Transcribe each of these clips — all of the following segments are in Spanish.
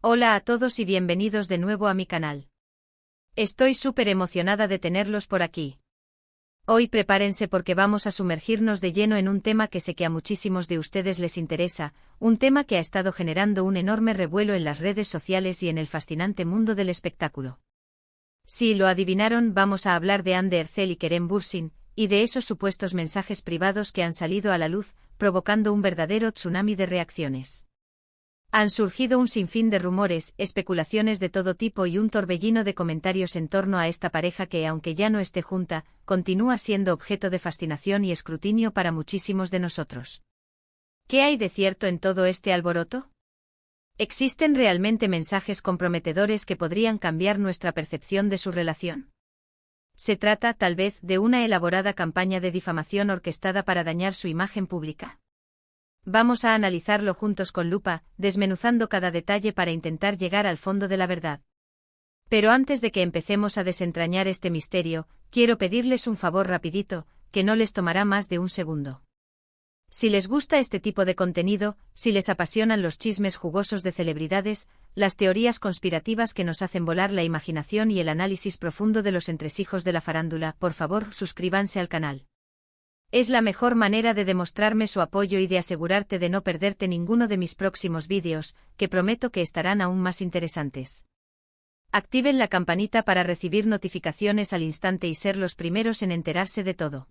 Hola a todos y bienvenidos de nuevo a mi canal. Estoy súper emocionada de tenerlos por aquí. Hoy prepárense porque vamos a sumergirnos de lleno en un tema que sé que a muchísimos de ustedes les interesa, un tema que ha estado generando un enorme revuelo en las redes sociales y en el fascinante mundo del espectáculo. Si lo adivinaron, vamos a hablar de Hande Erçel y Kerem Bürsin, y de esos supuestos mensajes privados que han salido a la luz, provocando un verdadero tsunami de reacciones. Han surgido un sinfín de rumores, especulaciones de todo tipo y un torbellino de comentarios en torno a esta pareja que, aunque ya no esté junta, continúa siendo objeto de fascinación y escrutinio para muchísimos de nosotros. ¿Qué hay de cierto en todo este alboroto? ¿Existen realmente mensajes comprometedores que podrían cambiar nuestra percepción de su relación? ¿Se trata, tal vez, de una elaborada campaña de difamación orquestada para dañar su imagen pública? Vamos a analizarlo juntos con lupa, desmenuzando cada detalle para intentar llegar al fondo de la verdad. Pero antes de que empecemos a desentrañar este misterio, quiero pedirles un favor rapidito, que no les tomará más de un segundo. Si les gusta este tipo de contenido, si les apasionan los chismes jugosos de celebridades, las teorías conspirativas que nos hacen volar la imaginación y el análisis profundo de los entresijos de la farándula, por favor, suscríbanse al canal. Es la mejor manera de demostrarme su apoyo y de asegurarte de no perderte ninguno de mis próximos vídeos, que prometo que estarán aún más interesantes. Activen la campanita para recibir notificaciones al instante y ser los primeros en enterarse de todo.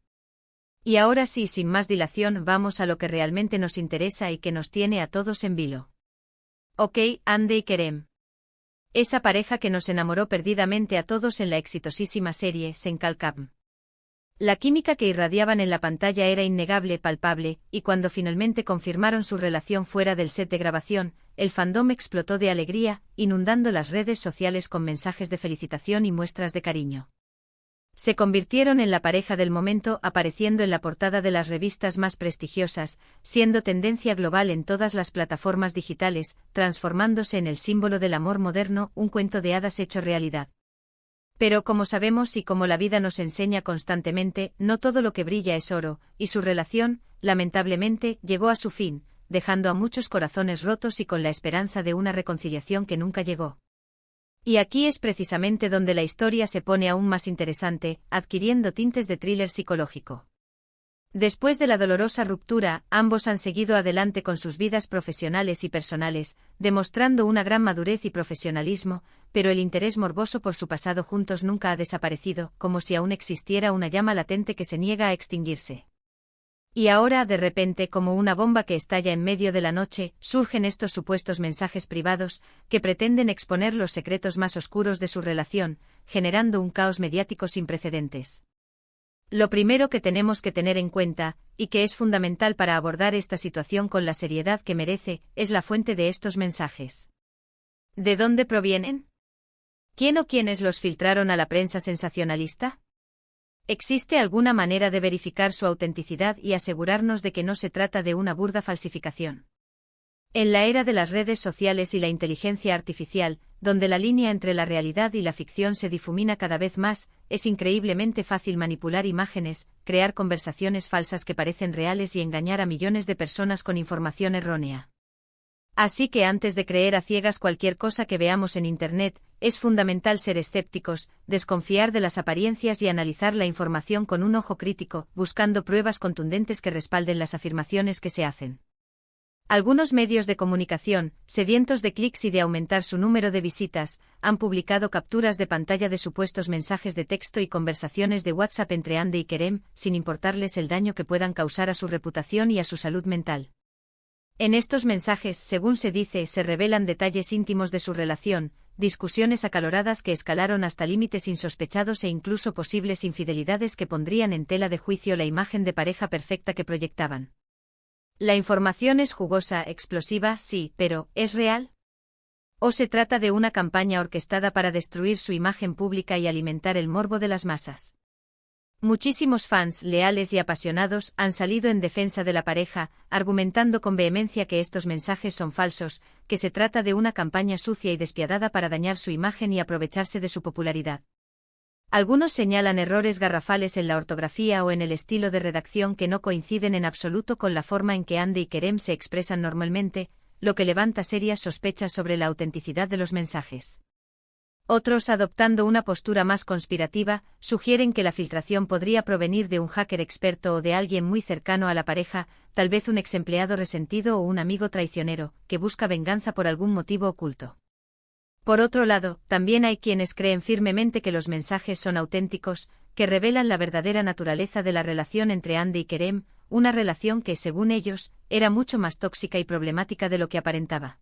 Y ahora sí, sin más dilación, vamos a lo que realmente nos interesa y que nos tiene a todos en vilo. Ok, Hande y Kerem. Esa pareja que nos enamoró perdidamente a todos en la exitosísima serie Sen Kalkam. La química que irradiaban en la pantalla era innegable, palpable, y cuando finalmente confirmaron su relación fuera del set de grabación, el fandom explotó de alegría, inundando las redes sociales con mensajes de felicitación y muestras de cariño. Se convirtieron en la pareja del momento, apareciendo en la portada de las revistas más prestigiosas, siendo tendencia global en todas las plataformas digitales, transformándose en el símbolo del amor moderno, un cuento de hadas hecho realidad. Pero como sabemos y como la vida nos enseña constantemente, no todo lo que brilla es oro, y su relación, lamentablemente, llegó a su fin, dejando a muchos corazones rotos y con la esperanza de una reconciliación que nunca llegó. Y aquí es precisamente donde la historia se pone aún más interesante, adquiriendo tintes de thriller psicológico. Después de la dolorosa ruptura, ambos han seguido adelante con sus vidas profesionales y personales, demostrando una gran madurez y profesionalismo, pero el interés morboso por su pasado juntos nunca ha desaparecido, como si aún existiera una llama latente que se niega a extinguirse. Y ahora, de repente, como una bomba que estalla en medio de la noche, surgen estos supuestos mensajes privados, que pretenden exponer los secretos más oscuros de su relación, generando un caos mediático sin precedentes. Lo primero que tenemos que tener en cuenta, y que es fundamental para abordar esta situación con la seriedad que merece, es la fuente de estos mensajes. ¿De dónde provienen? ¿Quién o quiénes los filtraron a la prensa sensacionalista? ¿Existe alguna manera de verificar su autenticidad y asegurarnos de que no se trata de una burda falsificación? En la era de las redes sociales y la inteligencia artificial, donde la línea entre la realidad y la ficción se difumina cada vez más, es increíblemente fácil manipular imágenes, crear conversaciones falsas que parecen reales y engañar a millones de personas con información errónea. Así que antes de creer a ciegas cualquier cosa que veamos en Internet, es fundamental ser escépticos, desconfiar de las apariencias y analizar la información con un ojo crítico, buscando pruebas contundentes que respalden las afirmaciones que se hacen. Algunos medios de comunicación, sedientos de clics y de aumentar su número de visitas, han publicado capturas de pantalla de supuestos mensajes de texto y conversaciones de WhatsApp entre Hande y Kerem, sin importarles el daño que puedan causar a su reputación y a su salud mental. En estos mensajes, según se dice, se revelan detalles íntimos de su relación, discusiones acaloradas que escalaron hasta límites insospechados e incluso posibles infidelidades que pondrían en tela de juicio la imagen de pareja perfecta que proyectaban. La información es jugosa, explosiva, sí, pero ¿es real? ¿O se trata de una campaña orquestada para destruir su imagen pública y alimentar el morbo de las masas? Muchísimos fans leales y apasionados han salido en defensa de la pareja, argumentando con vehemencia que estos mensajes son falsos, que se trata de una campaña sucia y despiadada para dañar su imagen y aprovecharse de su popularidad. Algunos señalan errores garrafales en la ortografía o en el estilo de redacción que no coinciden en absoluto con la forma en que Hande y Kerem se expresan normalmente, lo que levanta serias sospechas sobre la autenticidad de los mensajes. Otros, adoptando una postura más conspirativa, sugieren que la filtración podría provenir de un hacker experto o de alguien muy cercano a la pareja, tal vez un exempleado resentido o un amigo traicionero, que busca venganza por algún motivo oculto. Por otro lado, también hay quienes creen firmemente que los mensajes son auténticos, que revelan la verdadera naturaleza de la relación entre Andy y Kerem, una relación que, según ellos, era mucho más tóxica y problemática de lo que aparentaba.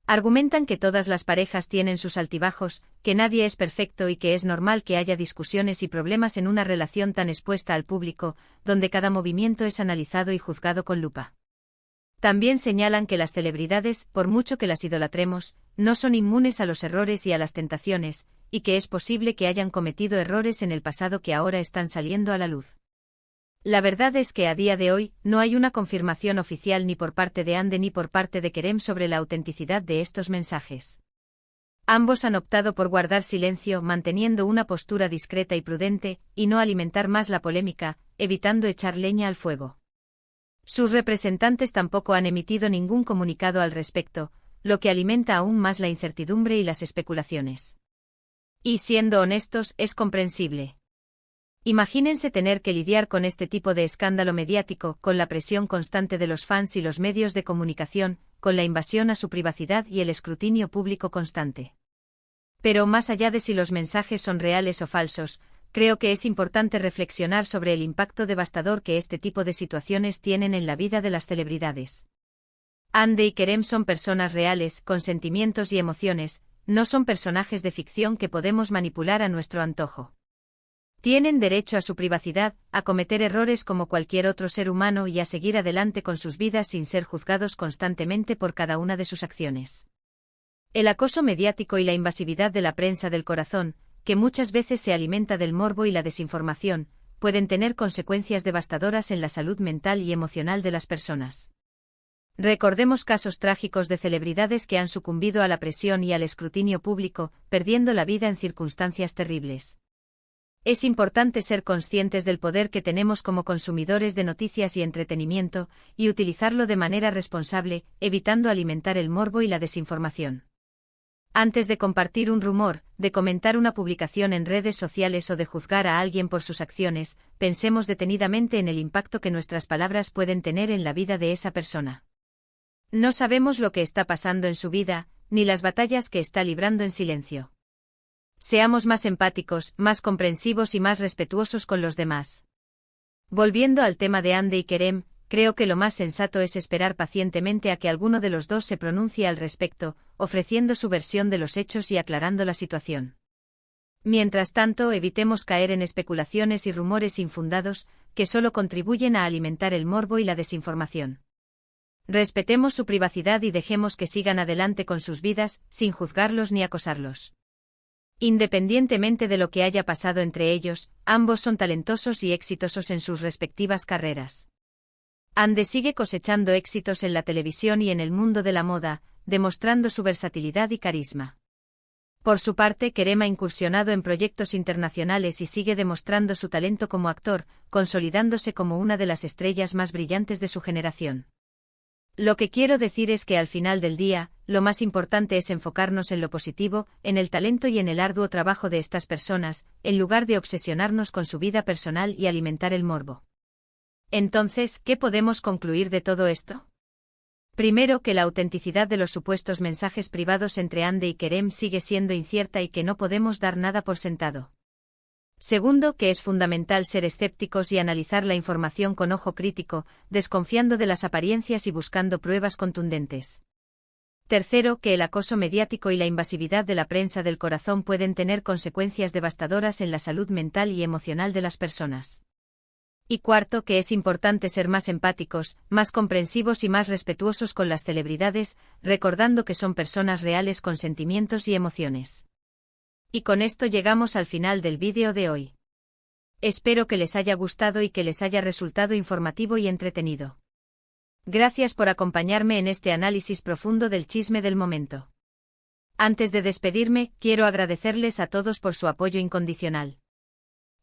Argumentan que todas las parejas tienen sus altibajos, que nadie es perfecto y que es normal que haya discusiones y problemas en una relación tan expuesta al público, donde cada movimiento es analizado y juzgado con lupa. También señalan que las celebridades, por mucho que las idolatremos, no son inmunes a los errores y a las tentaciones, y que es posible que hayan cometido errores en el pasado que ahora están saliendo a la luz. La verdad es que a día de hoy, no hay una confirmación oficial ni por parte de Andy ni por parte de Kerem sobre la autenticidad de estos mensajes. Ambos han optado por guardar silencio, manteniendo una postura discreta y prudente, y no alimentar más la polémica, evitando echar leña al fuego. Sus representantes tampoco han emitido ningún comunicado al respecto, lo que alimenta aún más la incertidumbre y las especulaciones. Y siendo honestos, es comprensible. Imagínense tener que lidiar con este tipo de escándalo mediático, con la presión constante de los fans y los medios de comunicación, con la invasión a su privacidad y el escrutinio público constante. Pero más allá de si los mensajes son reales o falsos, creo que es importante reflexionar sobre el impacto devastador que este tipo de situaciones tienen en la vida de las celebridades. Andy y Kerem son personas reales, con sentimientos y emociones, no son personajes de ficción que podemos manipular a nuestro antojo. Tienen derecho a su privacidad, a cometer errores como cualquier otro ser humano y a seguir adelante con sus vidas sin ser juzgados constantemente por cada una de sus acciones. El acoso mediático y la invasividad de la prensa del corazón, que muchas veces se alimenta del morbo y la desinformación, pueden tener consecuencias devastadoras en la salud mental y emocional de las personas. Recordemos casos trágicos de celebridades que han sucumbido a la presión y al escrutinio público, perdiendo la vida en circunstancias terribles. Es importante ser conscientes del poder que tenemos como consumidores de noticias y entretenimiento, y utilizarlo de manera responsable, evitando alimentar el morbo y la desinformación. Antes de compartir un rumor, de comentar una publicación en redes sociales o de juzgar a alguien por sus acciones, pensemos detenidamente en el impacto que nuestras palabras pueden tener en la vida de esa persona. No sabemos lo que está pasando en su vida, ni las batallas que está librando en silencio. Seamos más empáticos, más comprensivos y más respetuosos con los demás. Volviendo al tema de Andy y Kerem, creo que lo más sensato es esperar pacientemente a que alguno de los dos se pronuncie al respecto, ofreciendo su versión de los hechos y aclarando la situación. Mientras tanto, evitemos caer en especulaciones y rumores infundados, que solo contribuyen a alimentar el morbo y la desinformación. Respetemos su privacidad y dejemos que sigan adelante con sus vidas, sin juzgarlos ni acosarlos. Independientemente de lo que haya pasado entre ellos, ambos son talentosos y exitosos en sus respectivas carreras. Andy sigue cosechando éxitos en la televisión y en el mundo de la moda, demostrando su versatilidad y carisma. Por su parte, Kerem ha incursionado en proyectos internacionales y sigue demostrando su talento como actor, consolidándose como una de las estrellas más brillantes de su generación. Lo que quiero decir es que al final del día, lo más importante es enfocarnos en lo positivo, en el talento y en el arduo trabajo de estas personas, en lugar de obsesionarnos con su vida personal y alimentar el morbo. Entonces, ¿qué podemos concluir de todo esto? Primero, que la autenticidad de los supuestos mensajes privados entre Andy y Kerem sigue siendo incierta y que no podemos dar nada por sentado. Segundo, que es fundamental ser escépticos y analizar la información con ojo crítico, desconfiando de las apariencias y buscando pruebas contundentes. Tercero, que el acoso mediático y la invasividad de la prensa del corazón pueden tener consecuencias devastadoras en la salud mental y emocional de las personas. Y cuarto, que es importante ser más empáticos, más comprensivos y más respetuosos con las celebridades, recordando que son personas reales con sentimientos y emociones. Y con esto llegamos al final del vídeo de hoy. Espero que les haya gustado y que les haya resultado informativo y entretenido. Gracias por acompañarme en este análisis profundo del chisme del momento. Antes de despedirme, quiero agradecerles a todos por su apoyo incondicional.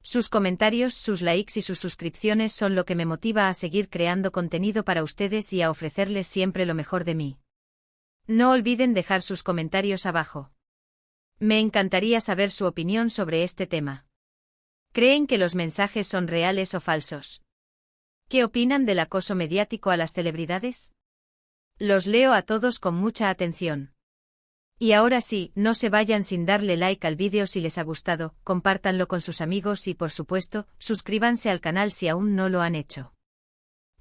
Sus comentarios, sus likes y sus suscripciones son lo que me motiva a seguir creando contenido para ustedes y a ofrecerles siempre lo mejor de mí. No olviden dejar sus comentarios abajo. Me encantaría saber su opinión sobre este tema. ¿Creen que los mensajes son reales o falsos? ¿Qué opinan del acoso mediático a las celebridades? Los leo a todos con mucha atención. Y ahora sí, no se vayan sin darle like al vídeo si les ha gustado, compártanlo con sus amigos y por supuesto, suscríbanse al canal si aún no lo han hecho.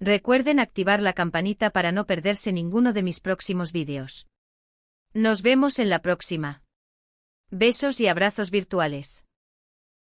Recuerden activar la campanita para no perderse ninguno de mis próximos vídeos. Nos vemos en la próxima. Besos y abrazos virtuales.